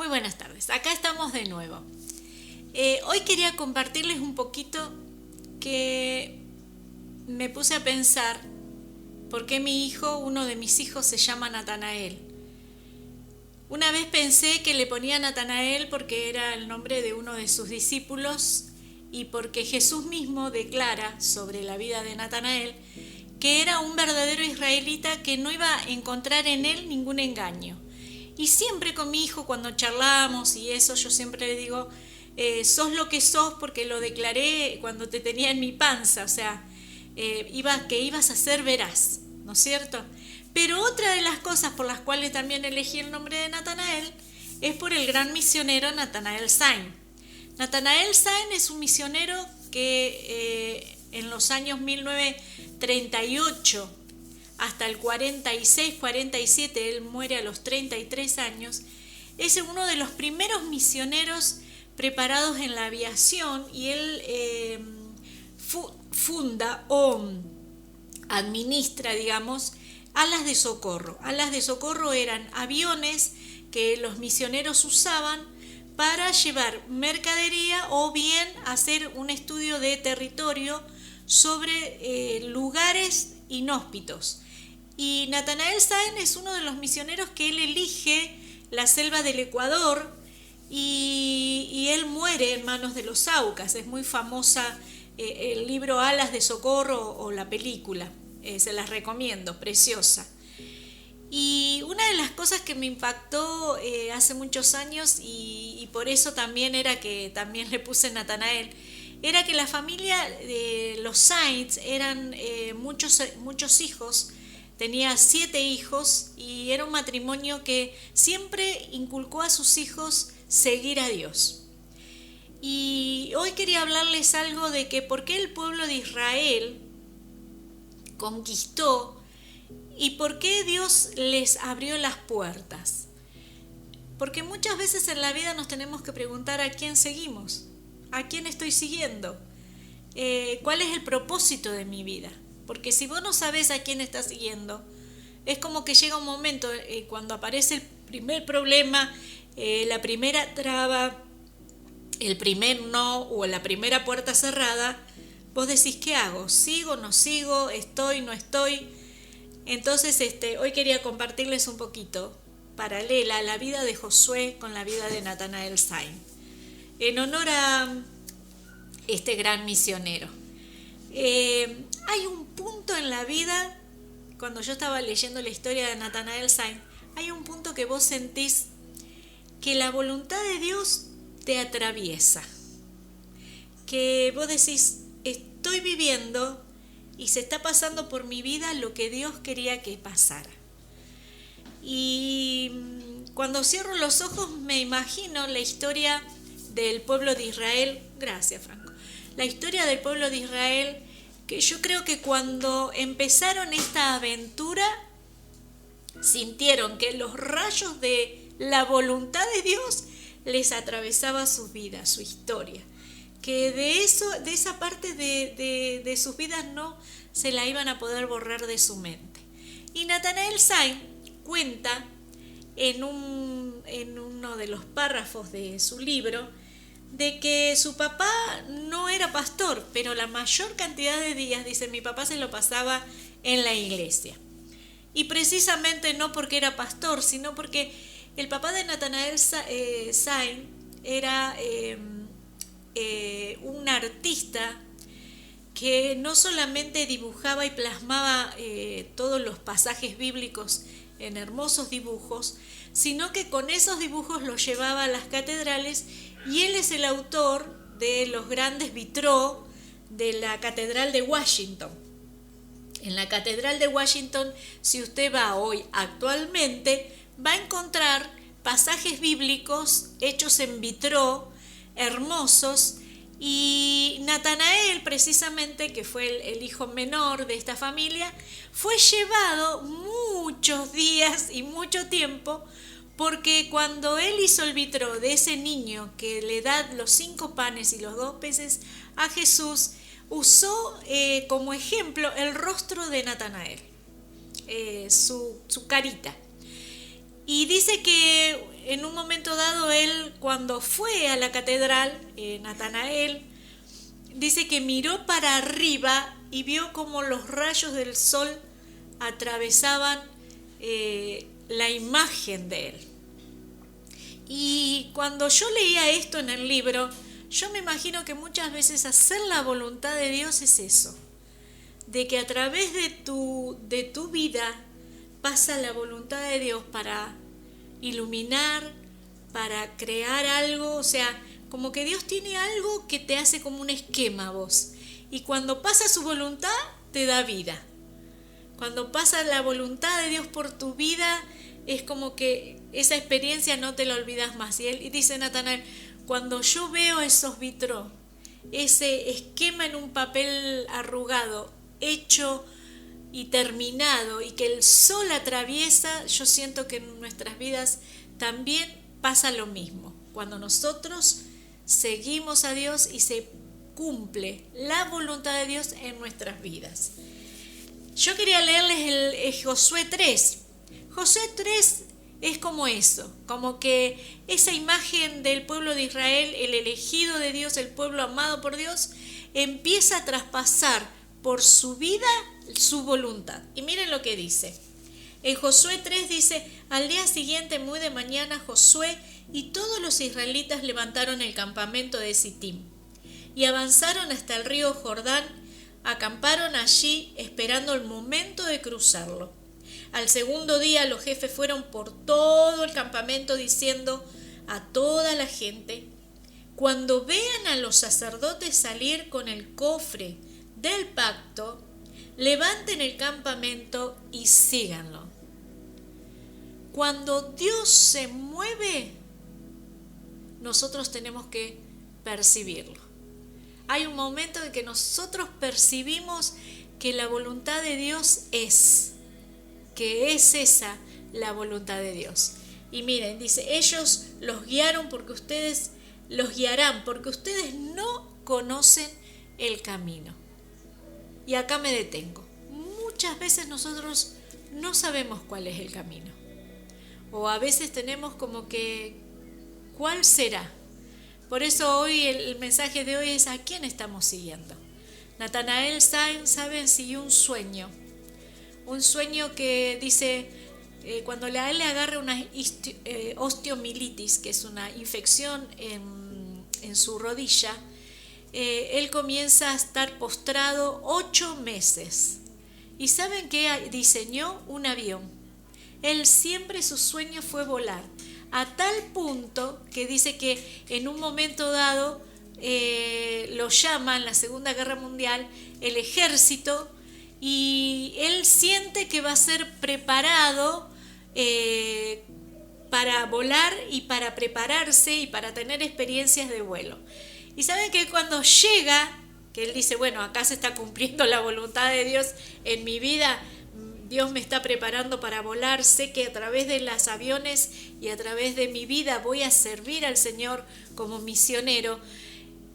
Muy buenas tardes, acá estamos de nuevo. Hoy quería compartirles un poquito que me puse a pensar por qué uno de mis hijos se llama Natanael. Una vez pensé que le ponía Natanael porque era el nombre de uno de sus discípulos y porque Jesús mismo declara sobre la vida de Natanael que era un verdadero israelita que no iba a encontrar en él ningún engaño. Y siempre con mi hijo cuando charlamos y eso, yo siempre le digo, sos lo que sos porque lo declaré cuando te tenía en mi panza, o sea, que ibas a ser veraz, ¿no es cierto? Pero otra de las cosas por las cuales también elegí el nombre de Natanael es por el gran misionero Nathanael Sainz. Nathanael Sainz es un misionero que en los años 1938 hasta el 46-47, él muere a los 33 años, es uno de los primeros misioneros preparados en la aviación y él funda o administra, digamos, alas de socorro. Alas de socorro eran aviones que los misioneros usaban para llevar mercadería o bien hacer un estudio de territorio sobre lugares inhóspitos. Y Nathanael Sainz es uno de los misioneros que él elige la selva del Ecuador y él muere en manos de los Aucas. Es muy famosa el libro Alas de Socorro o la película. Se las recomiendo, preciosa. Y una de las cosas que me impactó hace muchos años y por eso también era que también le puse Natanael, era que la familia de los Sainz eran muchos hijos, tenía 7 hijos y era un matrimonio que siempre inculcó a sus hijos seguir a Dios. Y hoy quería hablarles algo de que por qué el pueblo de Israel conquistó y por qué Dios les abrió las puertas. Porque muchas veces en la vida nos tenemos que preguntar a quién seguimos, a quién estoy siguiendo, cuál es el propósito de mi vida. Porque si vos no sabés a quién estás siguiendo, es como que llega un momento cuando aparece el primer problema, la primera traba, el primer no o la primera puerta cerrada, vos decís, ¿qué hago? ¿Sigo, no sigo? ¿Estoy, no estoy? Entonces hoy quería compartirles un poquito paralela la vida de Josué con la vida de Nathanael Sainz, en honor a este gran misionero. Hay un punto en la vida, cuando yo estaba leyendo la historia de Nathanael Sainz, hay un punto que vos sentís que la voluntad de Dios te atraviesa, que vos decís, estoy viviendo y se está pasando por mi vida lo que Dios quería que pasara. Y cuando cierro los ojos me imagino la historia del pueblo de Israel. Gracias, Franco. La historia del pueblo de Israel, que yo creo que cuando empezaron esta aventura sintieron que los rayos de la voluntad de Dios les atravesaba sus vidas, su historia, que de esa parte de sus vidas no se la iban a poder borrar de su mente. Y Nathanael Sainz cuenta en uno de los párrafos de su libro de que su papá no era pastor, pero la mayor cantidad de días, dice, mi papá se lo pasaba en la iglesia. Y precisamente no porque era pastor, sino porque el papá de Nathanael Sainz era un artista que no solamente dibujaba y plasmaba todos los pasajes bíblicos en hermosos dibujos, sino que con esos dibujos los llevaba a las catedrales y él es el autor de los grandes vitraux de la Catedral de Washington. En la Catedral de Washington, si usted va hoy actualmente, va a encontrar pasajes bíblicos hechos en vitraux, hermosos, y Natanael, precisamente, que fue el hijo menor de esta familia, fue llevado muchos días y mucho tiempo, porque cuando él hizo el vitraux de ese niño que le da los 5 panes y los 2 peces a Jesús, usó como ejemplo el rostro de Natanael, su carita. Y dice que en un momento dado él, cuando fue a la catedral, Natanael, dice que miró para arriba y vio como los rayos del sol atravesaban la imagen de él. Y cuando yo leía esto en el libro, yo me imagino que muchas veces hacer la voluntad de Dios es eso, de que a través de tu vida pasa la voluntad de Dios para iluminar, para crear algo, o sea, como que Dios tiene algo que te hace como un esquema a vos. Y cuando pasa su voluntad, te da vida. Cuando pasa la voluntad de Dios por tu vida, es como que esa experiencia no te la olvidas más. Y dice Natanael, cuando yo veo esos vitrós, ese esquema en un papel arrugado, hecho y terminado, y que el sol atraviesa, yo siento que en nuestras vidas también pasa lo mismo. Cuando nosotros seguimos a Dios y se cumple la voluntad de Dios en nuestras vidas. Yo quería leerles el Josué 3. Josué 3 es como eso, como que esa imagen del pueblo de Israel, el elegido de Dios, el pueblo amado por Dios, empieza a traspasar por su vida su voluntad. Y miren lo que dice. En Josué 3 dice, al día siguiente, muy de mañana, Josué y todos los israelitas levantaron el campamento de Sittim y avanzaron hasta el río Jordán, acamparon allí esperando el momento de cruzarlo. Al segundo día los jefes fueron por todo el campamento diciendo a toda la gente, cuando vean a los sacerdotes salir con el cofre del pacto, levanten el campamento y síganlo. Cuando Dios se mueve, nosotros tenemos que percibirlo. Hay un momento en que nosotros percibimos que la voluntad de Dios es, que es esa la voluntad de Dios. Y miren, dice, ellos los guiaron porque ustedes los guiarán, porque ustedes no conocen el camino. Y acá me detengo. Muchas veces nosotros no sabemos cuál es el camino. O a veces tenemos como que, ¿cuál será? Por eso hoy el mensaje de hoy es ¿a quién estamos siguiendo? Natanael, saben, siguió un sueño que dice, cuando a él le agarra una osteomilitis, que es una infección en su rodilla, él comienza a estar postrado 8 meses. ¿Y saben qué? Diseñó un avión. Él siempre su sueño fue volar, a tal punto que dice que en un momento dado lo llama en la Segunda Guerra Mundial el ejército y él siente que va a ser preparado para volar y para prepararse y para tener experiencias de vuelo. Y saben que cuando llega, que él dice, bueno, acá se está cumpliendo la voluntad de Dios en mi vida, Dios me está preparando para volar, sé que a través de los aviones y a través de mi vida voy a servir al Señor como misionero.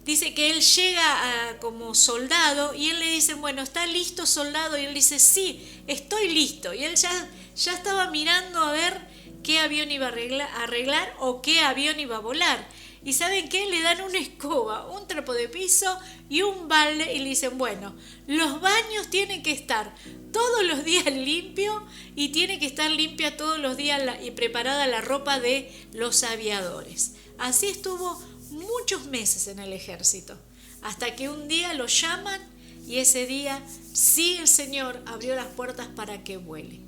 Dice que él llega como soldado y él le dice, bueno, ¿está listo, soldado? Y él dice, sí, estoy listo. Y él ya estaba mirando a ver qué avión iba a arreglar o qué avión iba a volar. ¿Y saben qué? Le dan una escoba, un trapo de piso y un balde y le dicen, bueno, los baños tienen que estar todos los días limpios y tiene que estar limpia todos los días y preparada la ropa de los aviadores. Así estuvo muchos meses en el ejército, hasta que un día lo llaman y ese día sí el Señor abrió las puertas para que vuele.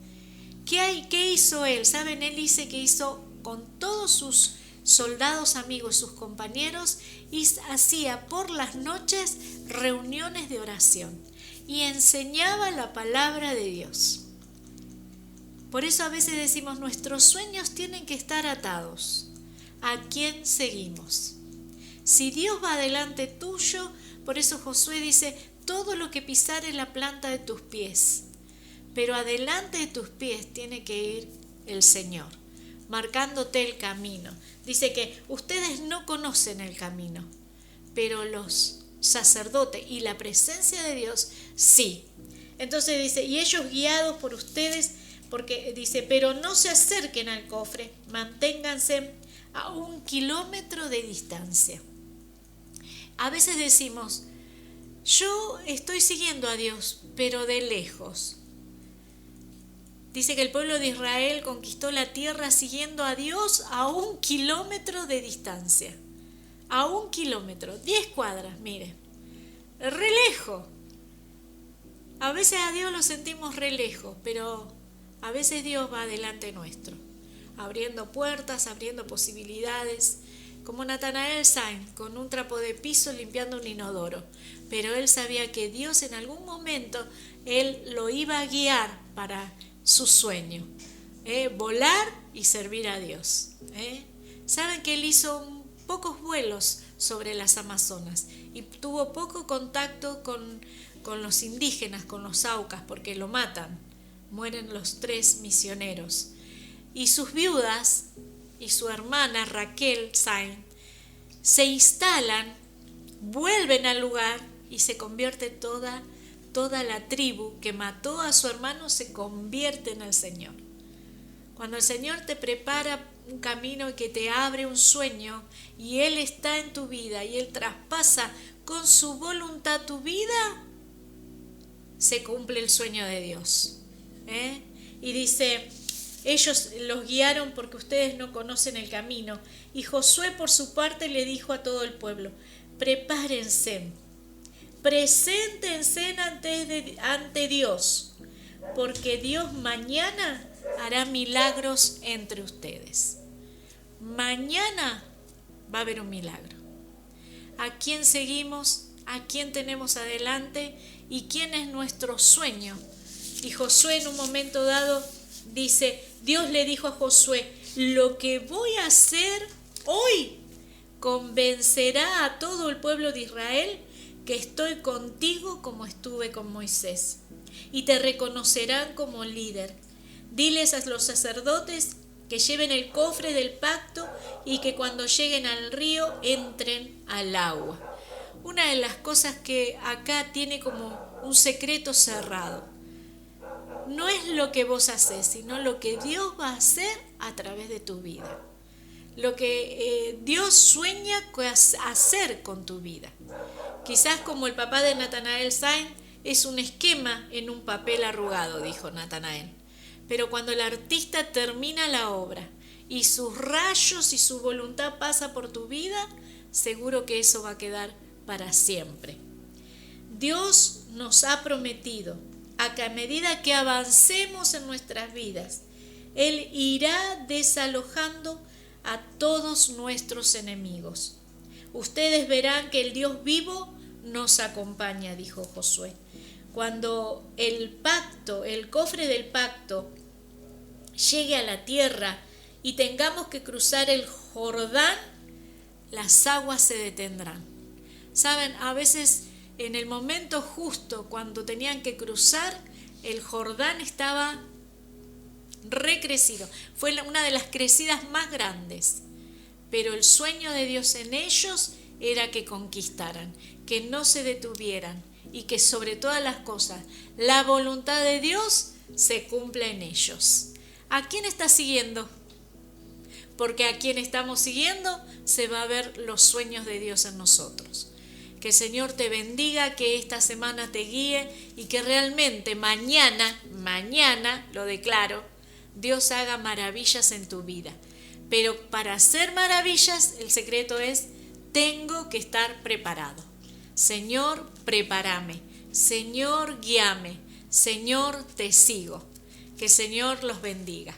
¿Qué hizo él? ¿Saben? Él dice que hizo con todos sus soldados amigos, sus compañeros, y hacía por las noches reuniones de oración y enseñaba la palabra de Dios. Por eso a veces decimos, nuestros sueños tienen que estar atados. ¿A quién seguimos? Si Dios va delante tuyo, por eso Josué dice, todo lo que pisares la planta de tus pies, pero adelante de tus pies tiene que ir el Señor, marcándote el camino. Dice que ustedes no conocen el camino, pero los sacerdotes y la presencia de Dios sí. Entonces dice, y ellos guiados por ustedes porque dice, pero no se acerquen al cofre, manténganse a 1 kilómetro de distancia. A veces decimos, yo estoy siguiendo a Dios, pero de lejos. Dice que el pueblo de Israel conquistó la tierra siguiendo a Dios a 1 kilómetro de distancia. A 1 kilómetro, 10 cuadras, mire. Re lejos. A veces a Dios lo sentimos re lejos, pero a veces Dios va delante nuestro, abriendo puertas, abriendo posibilidades, como Natanael Sainz, con un trapo de piso limpiando un inodoro. Pero él sabía que Dios en algún momento, él lo iba a guiar para su sueño, volar y servir a Dios. Saben que él hizo pocos vuelos sobre las Amazonas y tuvo poco contacto con los indígenas, con los aucas, porque lo matan, mueren los 3 misioneros. Y sus viudas y su hermana Raquel Sainz se instalan, vuelven al lugar y se convierte toda la tribu que mató a su hermano, se convierte en el Señor. Cuando el Señor te prepara un camino y que te abre un sueño y Él está en tu vida y Él traspasa con su voluntad tu vida, se cumple el sueño de Dios. Y dice, ellos los guiaron porque ustedes no conocen el camino. Y Josué por su parte le dijo a todo el pueblo, prepárense, preséntense ante Dios, porque Dios mañana hará milagros entre ustedes. Mañana va a haber un milagro. ¿A quién seguimos? ¿A quién tenemos adelante? ¿Y quién es nuestro sueño? Y Josué en un momento dado dice, Dios le dijo a Josué, lo que voy a hacer hoy convencerá a todo el pueblo de Israel que estoy contigo como estuve con Moisés, y te reconocerán como líder. Diles a los sacerdotes que lleven el cofre del pacto y que cuando lleguen al río entren al agua. Una de las cosas que acá tiene como un secreto cerrado, no es lo que vos hacés, sino lo que Dios va a hacer a través de tu vida. Lo que Dios sueña hacer con tu vida. Quizás como el papá de Natanael Sainz, es un esquema en un papel arrugado, dijo Natanael. Pero cuando el artista termina la obra y sus rayos y su voluntad pasa por tu vida, seguro que eso va a quedar para siempre. Dios nos ha prometido a que a medida que avancemos en nuestras vidas, Él irá desalojando a todos nuestros enemigos. Ustedes verán que el Dios vivo nos acompaña, dijo Josué. Cuando el cofre del pacto, llegue a la tierra y tengamos que cruzar el Jordán, las aguas se detendrán. Saben, a veces en el momento justo cuando tenían que cruzar, el Jordán estaba recrecido. Fue una de las crecidas más grandes. Pero el sueño de Dios en ellos era que conquistaran, que no se detuvieran y que sobre todas las cosas la voluntad de Dios se cumpla en ellos. ¿A quién estás siguiendo? Porque a quien estamos siguiendo se va a ver los sueños de Dios en nosotros. Que el Señor te bendiga, que esta semana te guíe y que realmente mañana, lo declaro, Dios haga maravillas en tu vida. Pero para hacer maravillas, el secreto es, tengo que estar preparado. Señor, prepárame. Señor, guíame. Señor, te sigo. Que el Señor los bendiga.